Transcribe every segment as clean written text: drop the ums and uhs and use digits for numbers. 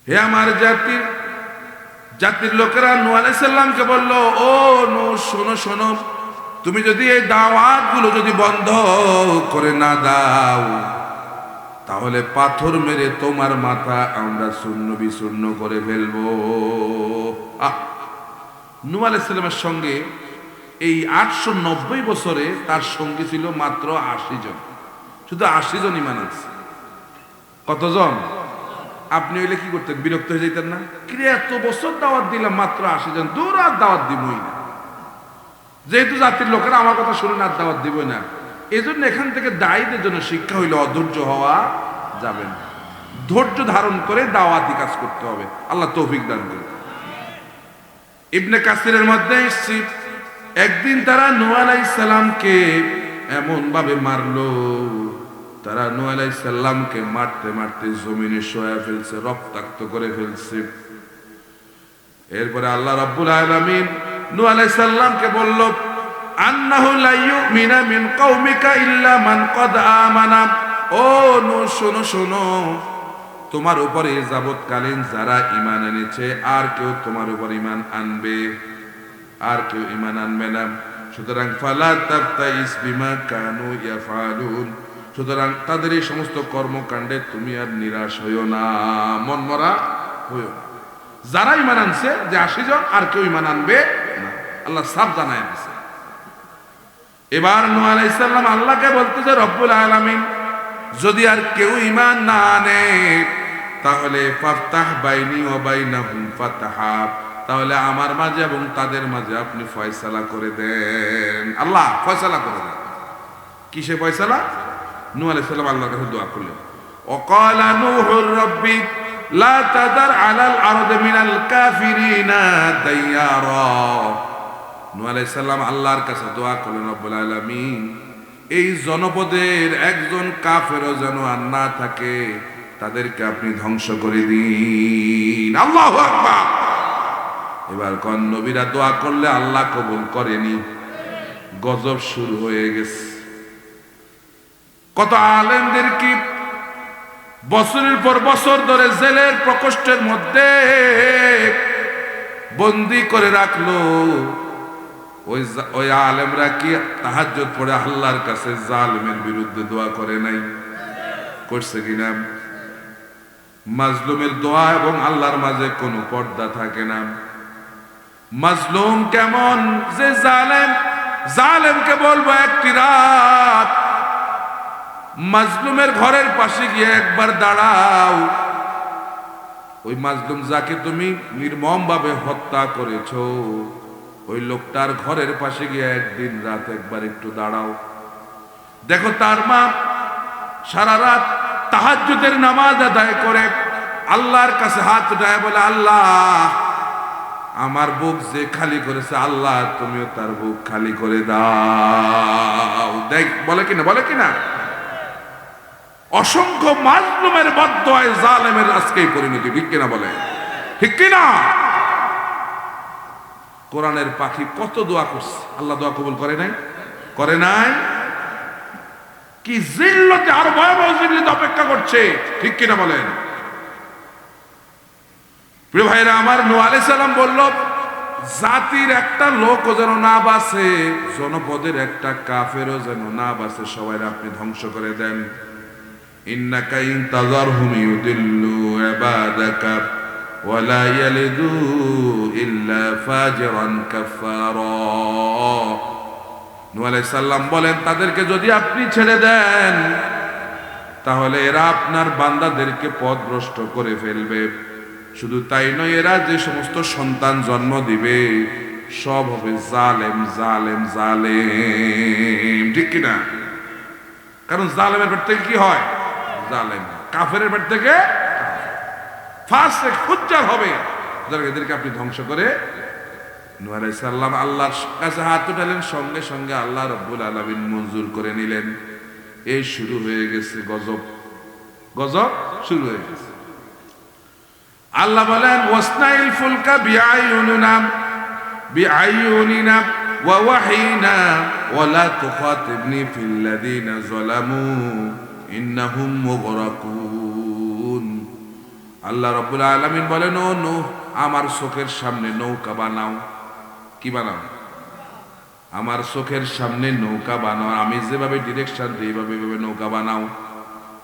হে আমার জাতির লোকেরা নূহ আলাইহিস সালামকে বলল, ও নূহ শোনো শোনো, তুমি যদি এই দাওয়াতগুলো যদি বন্ধ করে না দাও, তাহলে পাথর মেরে তোমার মাথা আমরা চূর্ণ বিচূর্ণ করে ফেলবো। নূহ আলাইহিস সালামের সঙ্গে এই 890 বছরে তার সঙ্গী ছিল মাত্র 80 জন। শুধু 80 জন ঈমান আনছে। কতজন? আপনি হইলে কি করতেন? বিরক্ত হয়ে যেতেন না? কিরে এত বছর দাওয়াত দিলাম, মাত্র 80 জন, দূর আর দাওয়াত দিবই না। যেহেতু জাতির লোকেরা আমার কথা শুনে আর দাওয়াত দিবই না, এই জন্য এখান থেকে দায়ীদের জন্য শিক্ষা হইলে অধৈর্য হওয়া যাবে না, ধৈর্য ধারণ করে দাওয়াতি কাজ করতে হবে। আল্লাহ তৌফিক দান করুন। ইবনে কাসিরের মধ্যে এসেছে, একদিন তারা নূহ আলাইহিস সালামকে এমন ভাবে মারলো, তারা নূহ আলাইহিস সালামকে মারতে মারতে জমিনে শোয়া ফেলছে, রক্তাক্ত করে ফেলছে। এরপরে আল্লাহ রাব্বুল আলামিন নূহ আলাইহিস সালামকে বলল, আন্নাহু লা ইউমিনা মিন কওমিকা ইল্লা মান ক্বাদ আমানা। ও নূহ শোনো শোনো, তোমার উপরে যাবৎকালীন যারা ঈমান এনেছে আর কেউ তোমার উপর ঈমান আনবে, আর কেউ ঈমান আনবে না। সুতরাং ফালা তাবতাইস বিমা কানু ইয়াফআলুন, সুতরাং তাদের এই সমস্ত কর্মকাণ্ডে তুমি আর নিরাশ হইও না, মন মরা হইও না। যারা ঈমান আনছে যে 80 জন, আর কেউ ঈমান আনবে না, আল্লাহ সাফ জানায় দিয়েছে। এবার নূহ আলাইহিস সালাম আল্লাহকে বলতেছে, রব্বুল আলামিন, যদি আর কেউ ঈমান না আনে তাহলে ফাফতাহ বাইনি ওয়া বাইনাহুম ফাতহা, তাহলে আমার মাঝে এবং তাদের মাঝে আপনি ফয়সালা করে দেন। আল্লাহ ফয়সালা করে দেন। কিসে ফয়সালা? নূহ আলাইহিস সালাম আল্লাহর কাছে দোয়া করলেন, ওয়াকালা নূহুর রাব্বি লা তাদার আলাল আরদি মিনাল কাফিরিনা দাইয়ারা। নূহ আলাইহিস সালাম আল্লাহর কাছে দোয়া করলেন, রব্বুল আলামিন, এই জনপদের একজন কাফেরও যেন আর না থাকে, তাদেরকে আপনি ধ্বংস করে দিন। আল্লাহু আকবার। এবার কোন নবীরা দোয়া করলে আল্লাহ কবুল করেনি, গজব শুরু হয়ে গেছে। কত আলেমদের কি বছরের পর বছর ধরে জেলের প্রকোষ্ঠের মধ্যে বন্দী করে রাখলো। ওই আলেমরা কি তাহাজ্জুদ পড়ে আল্লাহর কাছে জালিমের বিরুদ্ধে দোয়া করে নাই? করছে কিনা? মাজলুমের দোয়া এবং আল্লাহর মাঝে কোনো পর্দা থাকে না। মাজলুম কেমন যে জালেমকে বলবো একটি রাত মাজলুমের ঘরের পাশে গিয়ে একবার দাঁড়াও। ওই মাজলুম যাকে তুমি নির্মম ভাবে হত্যা করেছো, ওই লোকটার ঘরের পাশে গিয়ে একদিন রাত একবার একটু দাঁড়াও। দেখো তার মা সারা রাত তাহাজ্জুদের নামাজ আদায় করে আল্লাহর কাছে হাত উঠায় বলে, আল্লাহ আমার বুক যে খালি করেছে, আল্লাহ তুমিও তার বুক খালি করে দাও। দেখ বলে কিনা, বলে কিনা? অসংখ্য মাজলুমের বদদোয়ায় জালেমের আজকেই পরিণতি, ঠিক কিনা বলে? ঠিক কিনা? কোরআনের পাখি কত দোয়া করছে, আল্লাহ দোয়া কবুল করে নাই? করে নাই? কি জিল্লতে, আর ভয়াবহ জিল্লতে অপেক্ষা করছে, ঠিক কিনা বলেন? প্রিয় ভাইরা আমার, নূহ আলাইহিস সালাম বলল, জাতির একটা লোকও যেন না বাঁচে, জনপদের একটা কাফেরও যেন না বাঁচে, সবাই আপনি ধ্বংস করে দেন। ইন্নাকা ইন তাযারহুম ইউদিল্লু ইবাদাকা ওয়া লা ইয়ালিদু ইল্লা ফাজিরান কাফারা। নূহ আলাইহিস সালাম বলেন, তাদেরকে যদি আপনি ছেড়ে দেন তাহলে এরা আপনার বান্দাদেরকে পথভ্রষ্ট করে ফেলবে। শুধু তাই নয়, এরা যে সমস্ত সন্তান জন্ম দিবে সব হবে জালেম জালেম জালেম, ঠিক কিনা? কারণ জালেমের পেট থেকে কি হয়? জালেম। কাফেরের পেট থেকে ফাসিক ফুজ্জার হবে। এদেরকে আপনি ধ্বংস করে। নূহ আলাইহিস সালাম আল্লাহর কাছে হাত উঠালেন, সঙ্গে সঙ্গে আল্লাহ রাব্বুল আলামিন মঞ্জুর করে নিলেন। এই শুরু হয়ে গেছে গজব, গজব শুরু হয়ে গেছে। আল্লাহ বলেন, ওয়াসনাইল ফুলকা বিআইউনিনা ওয়া ওয়াহিনা ওয়া লা তুখাতিবনি ফিল্লাযিনা যালামু ইন্নাহুম মুগরাকুন। আল্লাহ রাব্বুল আলামিন বলেন, ও নূহ, আমার চোখের সামনে নৌকা বানাও। কি বানাও? আমার চোখের সামনে নৌকা বানাও। আমি যেভাবে ডিরেকশন দিই এইভাবে নৌকা বানাও।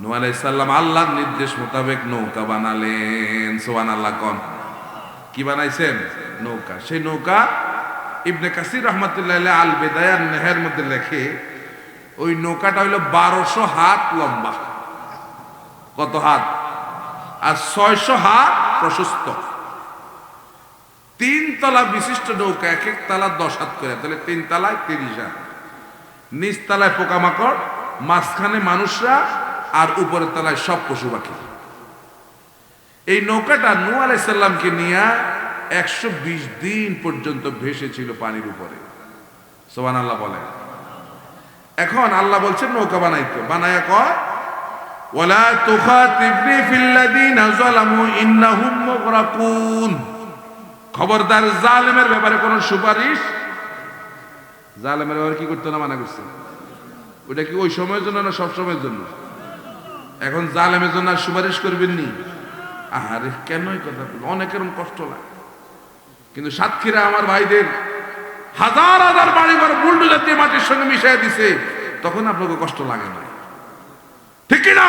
নূহ আলাইহিস সালাম আল্লাহর নির্দেশ মোতাবেক নৌকা বানালেন। সুবহানাল্লাহ কোন। কি বানাইছেন? নৌকা। সেই নৌকা ইবনে কাসির রাহমাতুল্লাহ আলাইহি আল বিদায়ার নেহের মধ্যে লেখে, ওই নৌকাটা হইল 1200 হাত লম্বা। কত হাত? আর 600 হাত প্রশস্ত। 3 তলা বিশিষ্ট নৌকা, এক এক তলা 10 হাত করে, তাহলে 3 তলায় 30 হাত। নিচ তলায় পোকামাকড়, মাঝখানে মানুষরা, আর উপরের তলায় সব পশু পাখি। এই নৌকাটা নূহ আলাইহিস সালামকে নিয়ে 120 দিন পর্যন্ত ভেসেছিল পানির উপরে। সুবহানাল্লাহ বলেন। এখন আল্লাহ বলছেন নৌকা বানাইতে, বানায়া কয়, ওয়ালা তুখাতিবনি ফিল্লাযিনা যালামু ইন্নাহুম মুগরাকুন। খবরদার, জালেমের ব্যাপারে কোন সুপারিশ, জালেমের ব্যাপারে কি করতে না মানা করছে? ওটা কি ওই সময়ের জন্য না সব সময়ের জন্য? এখন জালেমের জন্য আর সুপারিশ করবেন নি? আহারে কেন এই কথা? অনেকের কষ্ট লাগে, কিন্তু সাতক্ষীরা আমার ভাইদের হাজার হাজার বাড়ি ঘর বুলডোজার দিয়ে মাটির সঙ্গে মিশিয়ে দিছে, তখন আপনাকে কষ্ট লাগে না, ঠিক না?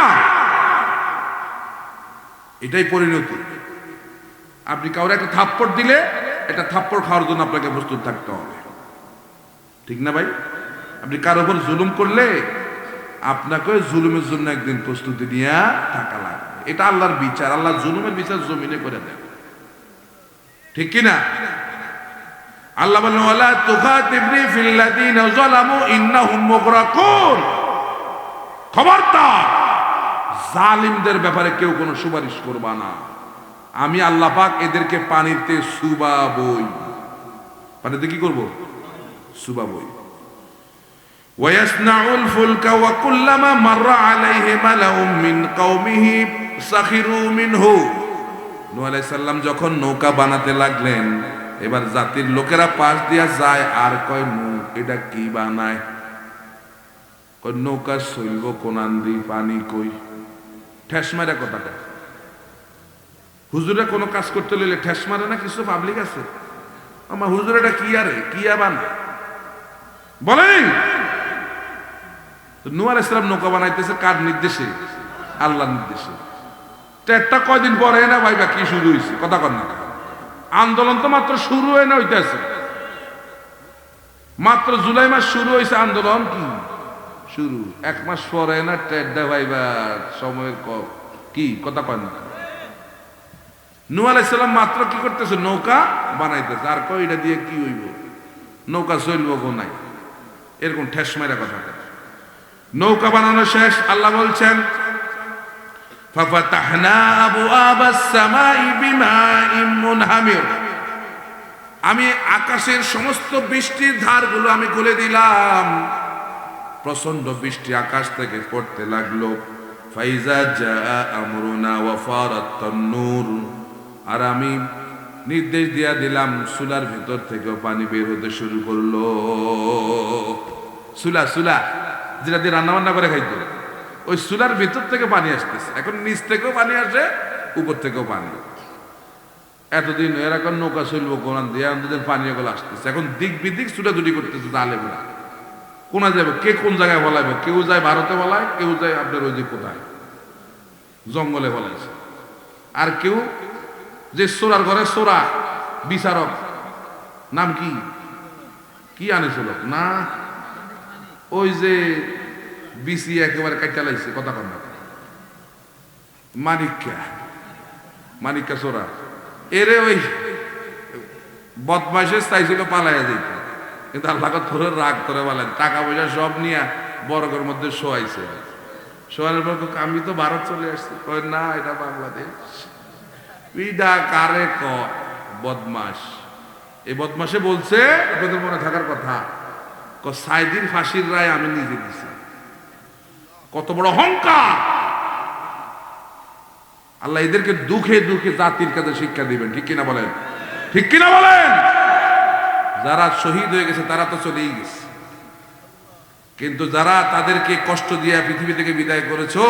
এটাই পরিণতি। আপনি কাউরে একটা থাপ্পড় দিলে এটা থাপ্পড় খাওয়ার জন্য আপনাকে প্রস্তুত থাকতে হবে, ঠিক না ভাই? আপনি কারো উপর জুলুম করলে আপনাকে জুলুমের জন্য একদিন প্রস্তুতি নিয়ে থাকা লাগবে। এটা আল্লাহর বিচার। আল্লাহ জুলুমের বিচার জমিনে করে দেন, ঠিক কি না? আল্লাহ বলেন, ওয়ালা তুখাতিবনি ফিল্লাযিনা যালামু ইন্নাহুম মুগরাকুন। খবরদার, জালিমদের ব্যাপারে কেউ কোনো সুপারিশ করবা না। আমি আল্লাহ পাক এদেরকে পানিতে চুবাবই। পানিতে কি করব? চুবাবই। ওয়াসনাউল ফুলকা ওয়া কুল্লামা মাররা আলাইহি মালাউম মিন কওমিহি সাখিরু মিনহু। নূহ আলাইহিস সালাম যখন নৌকা বানাতে লাগলেন, এবার জাতির লোকেরা পাশ দিয়া যায় আর কয়, নূহ এটা কি বানায়? কয় নৌকা চলব কোনান দি, পানি কই? ঠেস মারা কথাটা। হুজুরে কোনো কাজ করতে লইলে ঠেস মারে না? কিছু পাবলিক আছে, আমার হুজুর এটা কি আরে কি বানায় বলেন। নূহ আলাইহিস সালাম নৌকা বানাইতেছে কার নির্দেশে? আল্লাহর নির্দেশে। টেটটা কয়দিন পরে না ভাইবা কি শুরু হয়েছে? কথা কর না। আন্দোলন তো মাত্র শুরু হয় না, হইতেছে মাত্র জুলাই মাস শুরু হয়েছে, আন্দোলন কি শুরু 1 মাস পরে না? টেটটা ভাইবা সময়ের কি কথা কয় না। নূহ আলাইহিস সালাম মাত্র কি করতেছে? নৌকা বানাইতেছে, আর কয় এটা দিয়ে কি হইব? নৌকা চলব গো নাই, এরকম ঠেস মারা কথা। নৌকা বানানো শেষ, আল্লাহ বলছেন, ফাফাতাহনা আবওয়াবাস সামাই বিমাইন মুনহামির। আমি আকাশের সমস্ত বৃষ্টির ধারগুলো আমি খুলে দিলাম। প্রচন্ড বৃষ্টি আকাশ থেকে পড়তে লাগলো। ফাইজা জাআ আমরুনা ওয়া ফারাত তান্নুর। আর আমি নির্দেশ দিয়া দিলাম, চুলার ভিতর থেকেও পানি বের হতে শুরু করলো। চুলা যেটা দিয়ে রান্না বান্না করে খাইতো, ওই চুলার ভিতর থেকে পানি আসতেছে। এখন নিচ থেকেও পানি আসে, উপর থেকেও পানি। এতদিন এরকম নৌকা চলবো কোরআন দিয়ে, আমাদের পানি এগুলো আসতেছে। এখন দিক বিদিক ছুটাছুটি করতেছে জালেমরা, কোনা যাবে, কে কোন জায়গায় বলাইবে। কেউ যায় ভারতে বলায়, কেউ যায় আপনার ওই যে কোথায় জঙ্গলে বলাইছে, আর কেউ যে সোরার ঘরে সোরা বিচারক, নাম কি কি আনেছিল না, ওই যে বিসি একেবারে কাটা লাইছে, কথা কর না, মানিক্কা সোরা। এরে ওই বদমাইশে চাইছিল পালাইয়া যেত, কিন্তু আল্লাহ ধরে রাগ করে বলেন, টাকা পয়সা সব নিয়ে বরগের মধ্যে শোয়াইছে। শোয়ানোর পর আমি তো ভারত চলে আসছি, কয় না এটা বাংলাদেশ। পিডা কারে কয় বদমাস। এই বদমাসে বলছে, আপনাদের মনে থাকার কথা, সাইদির ফাঁসির রায় আমি নিজে দিছি। কত বড় অহংকার! আল্লাহ এদেরকে দুঃখে দুঃখে জাতির কাছে শিক্ষা দিবেন, ঠিক কিনা বলেন? ঠিক কিনা বলেন? যারা শহীদ হয়ে গেছে তারা তো চলেই গেছে, কিন্তু যারা তাদেরকে কষ্ট দিয়ে পৃথিবী থেকে বিদায় করেছো,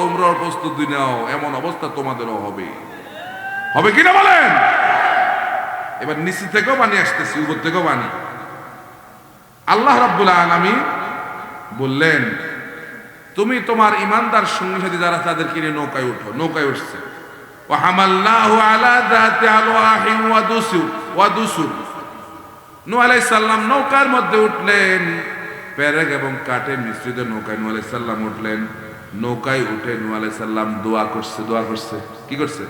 তোমরাও প্রস্তুতি নাও, এমন অবস্থা তোমাদেরও হবে। হবে কিনা বলেন? এবার নিচে থেকেও পানি আসতেছে, উপর থেকেও পানি। আল্লাহ রাব্বুল আলামিন বললেন, তুমি তোমার ইমানদার সঙ্গী সাথী যারা তাদেরকে নিয়ে নৌকায় উঠো। নৌকায় উঠছে। ওয়া হামালনাহু আলা যাতি আলওয়াহিন ওয়া দুসুর। নূহ আলাইহিস সালাম নৌকার মধ্যে উঠলেন, পেরেক এবং কাঠের মিশ্রিত নৌকায় নূহ আলাইহিস সালাম উঠলেন। নৌকায় উঠে নূহ আলাইহিস সালাম দোয়া করছে। কি করছে?